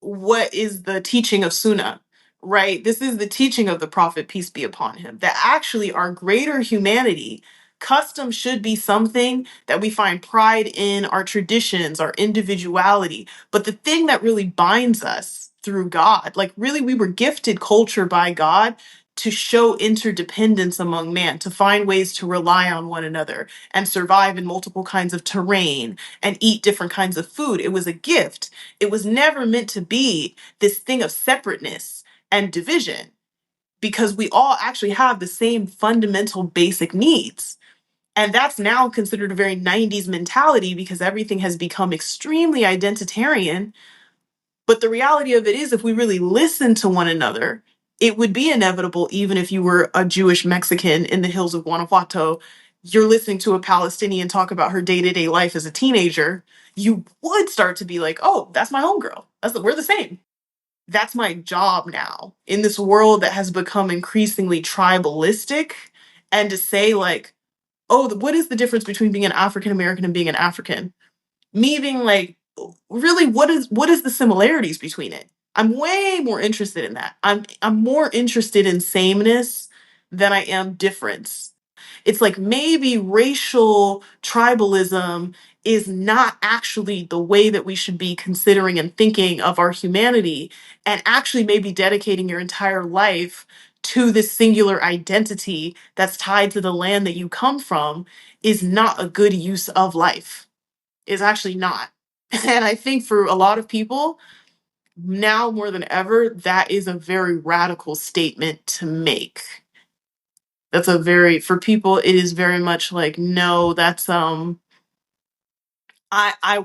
what is the teaching of Sunnah, right? This is the teaching of the Prophet, peace be upon him, that actually our greater humanity, custom should be something that we find pride in, our traditions, our individuality. But the thing that really binds us through God, like really, we were gifted culture by God to show interdependence among man, to find ways to rely on one another and survive in multiple kinds of terrain and eat different kinds of food. It was a gift. It was never meant to be this thing of separateness and division, because we all actually have the same fundamental basic needs. And that's now considered a very 90s mentality because everything has become extremely identitarian. But the reality of it is, if we really listen to one another, it would be inevitable, even if you were a Jewish Mexican in the hills of Guanajuato, you're listening to a Palestinian talk about her day to day life as a teenager, you would start to be like, oh, that's my homegirl. We're the same. That's my job now in this world that has become increasingly tribalistic. And to say, like, oh, what is the difference between being an African American and being an African? Me being like, really, what is the similarities between it? I'm way more interested in that. I'm more interested in sameness than I am difference. It's like maybe racial tribalism is not actually the way that we should be considering and thinking of our humanity, and actually maybe dedicating your entire life to this singular identity that's tied to the land that you come from is not a good use of life. Is actually not. And I think for a lot of people, now more than ever, that is a very radical statement to make. That's a very, for people, it is very much like, no, that's I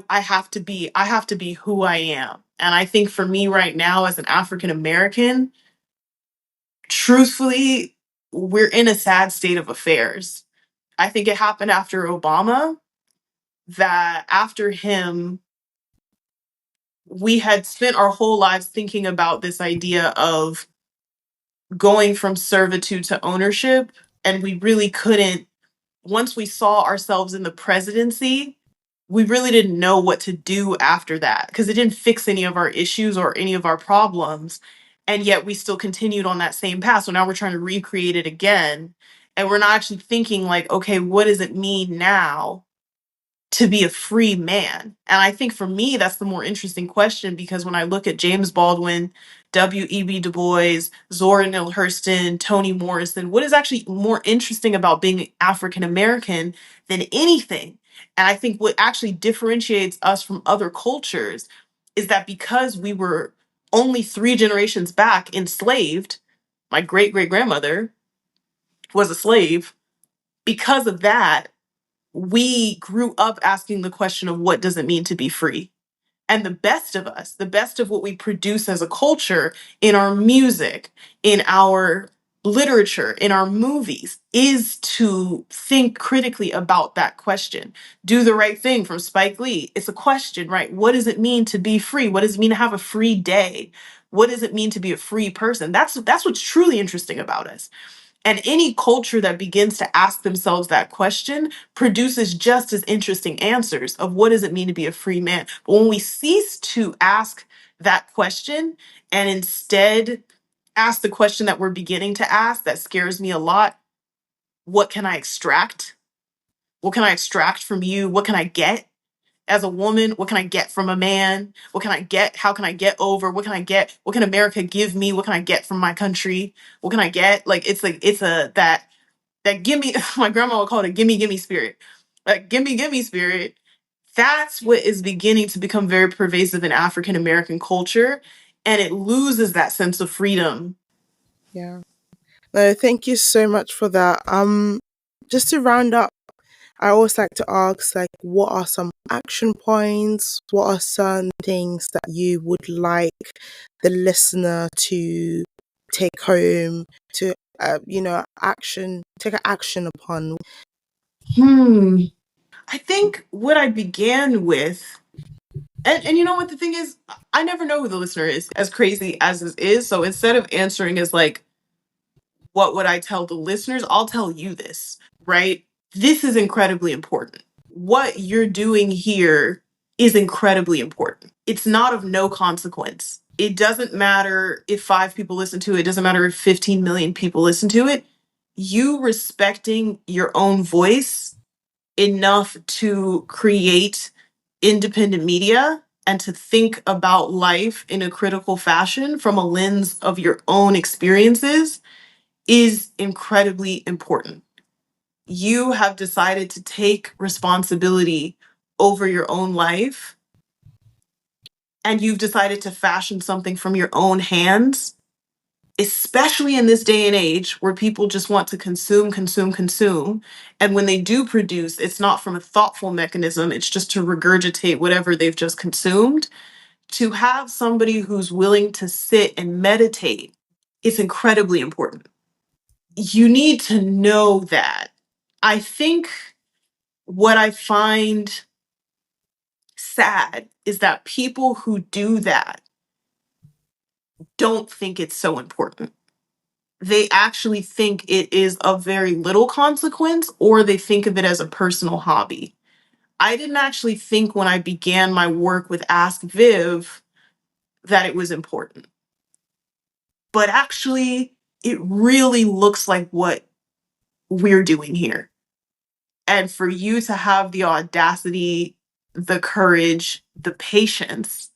have to be who I am. And I think for me right now as an African American, truthfully, we're in a sad state of affairs. I think it happened after Obama, that after him, we had spent our whole lives thinking about this idea of going from servitude to ownership. And we really couldn't, once we saw ourselves in the presidency, we really didn't know what to do after that because it didn't fix any of our issues or any of our problems. And yet we still continued on that same path. So now we're trying to recreate it again. And we're not actually thinking, like, okay, what does it mean now to be a free man? And I think for me, that's the more interesting question, because when I look at James Baldwin, W.E.B. Du Bois, Zora Neale Hurston, Toni Morrison, what is actually more interesting about being African American than anything? And I think what actually differentiates us from other cultures is that because we were only 3 generations back enslaved, my great great grandmother was a slave. Because of that, we grew up asking the question of what does it mean to be free? And the best of us, the best of what we produce as a culture in our music, in our literature, in our movies, is to think critically about that question. Do the Right Thing from Spike Lee. It's a question, right? What does it mean to be free? What does it mean to have a free day? What does it mean to be a free person? That's what's truly interesting about us. And any culture that begins to ask themselves that question produces just as interesting answers of what does it mean to be a free man. But when we cease to ask that question and instead ask the question that we're beginning to ask, that scares me a lot. What can I extract? What can I extract from you? What can I get as a woman? What can I get from a man? What can I get? How can I get over? What can I get? What can America give me? What can I get from my country? What can I get? Like it's a that gimme, my grandma would call it a gimme spirit. Like gimme spirit. That's what is beginning to become very pervasive in African American culture. And it loses that sense of freedom. Yeah. No, thank you so much for that. Just to round up, I always like to ask, like, what are some action points? What are some things that you would like the listener to take home, to take an action upon? Hmm. I think what I began with, and you know what the thing is, I never know who the listener is, as crazy as this is. So instead of answering as like, what would I tell the listeners? I'll tell you this, right? This is incredibly important. What you're doing here is incredibly important. It's not of no consequence. It doesn't matter if 5 people listen to it, it doesn't matter if 15 million people listen to it. You respecting your own voice enough to create independent media and to think about life in a critical fashion from a lens of your own experiences is incredibly important. You have decided to take responsibility over your own life, and you've decided to fashion something from your own hands especially in this day and age where people just want to consume, consume, consume. And when they do produce, it's not from a thoughtful mechanism, it's just to regurgitate whatever they've just consumed. To have somebody who's willing to sit and meditate is incredibly important. You need to know that. I think what I find sad is that people who do that don't think it's so important. They actually think it is of very little consequence, or they think of it as a personal hobby. I didn't actually think when I began my work with Ask Viv that it was important. But actually, it really looks like what we're doing here. And for you to have the audacity, the courage, the patience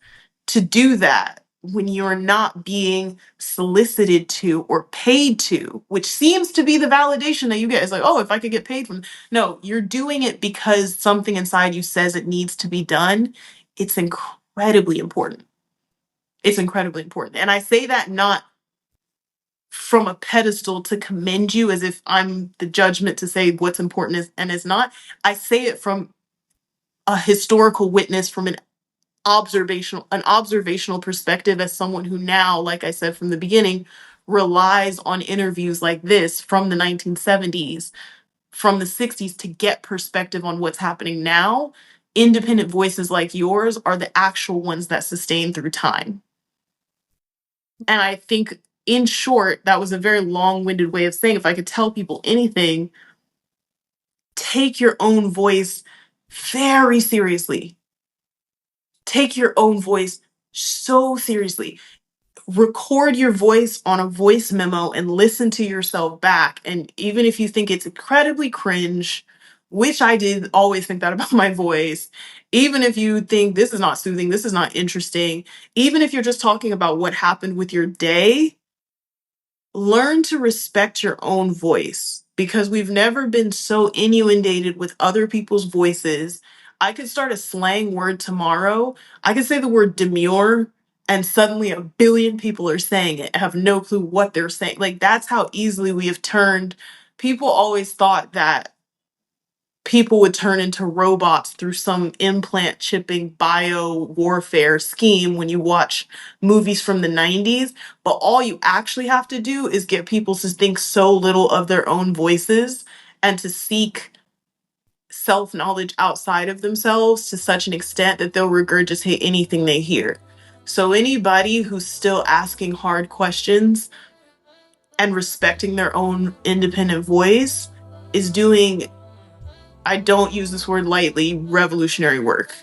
to do that when you're not being solicited to or paid to, which seems to be the validation that you get. It's like, oh, if I could get paid from, no, you're doing it because something inside you says it needs to be done. It's incredibly important. It's incredibly important. And I say that not from a pedestal to commend you as if I'm the judgment to say what's important is and is not. I say it from a historical witness, from an observational perspective, as someone who now, like I said from the beginning, relies on interviews like this from the 1970s, from the 60s, to get perspective on what's happening now. Independent voices like yours are the actual ones that sustain through time. And I think, in short, that was a very long-winded way of saying, if I could tell people anything, take your own voice very seriously. Take your own voice so seriously. Record your voice on a voice memo and listen to yourself back. And even if you think it's incredibly cringe, which I did always think that about my voice, even if you think this is not soothing, this is not interesting, even if you're just talking about what happened with your day, learn to respect your own voice, because we've never been so inundated with other people's voices. I could start a slang word tomorrow. I could say the word demure and suddenly a billion people are saying it, have no clue what they're saying. Like, that's how easily we have turned. People always thought that people would turn into robots through some implant chipping bio warfare scheme when you watch movies from the 90s. But all you actually have to do is get people to think so little of their own voices and to seek self knowledge outside of themselves to such an extent that they'll regurgitate anything they hear. So, anybody who's still asking hard questions and respecting their own independent voice is doing, I don't use this word lightly, revolutionary work.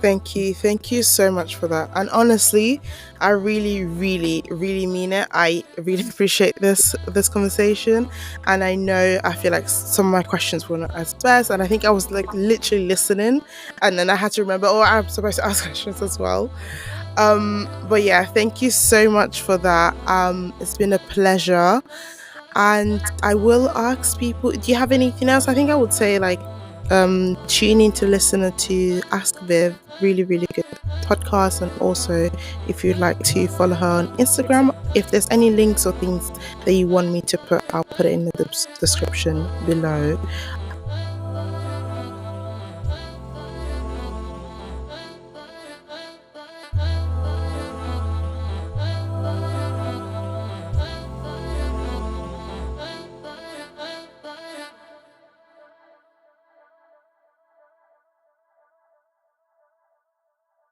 Thank you. Thank you so much for that. And honestly, I really, really, really mean it. I really appreciate this conversation. And I feel like some of my questions were not as best. And I think I was like literally listening. And then I had to remember, oh, I'm supposed to ask questions as well. But yeah, thank you so much for that. It's been a pleasure. And I will ask people, do you have anything else? I think I would say like tune in to listen to Ask Viv, really, really good podcast. And also, if you'd like to follow her on Instagram, if there's any links or things that you want me to put, I'll put it in the description below.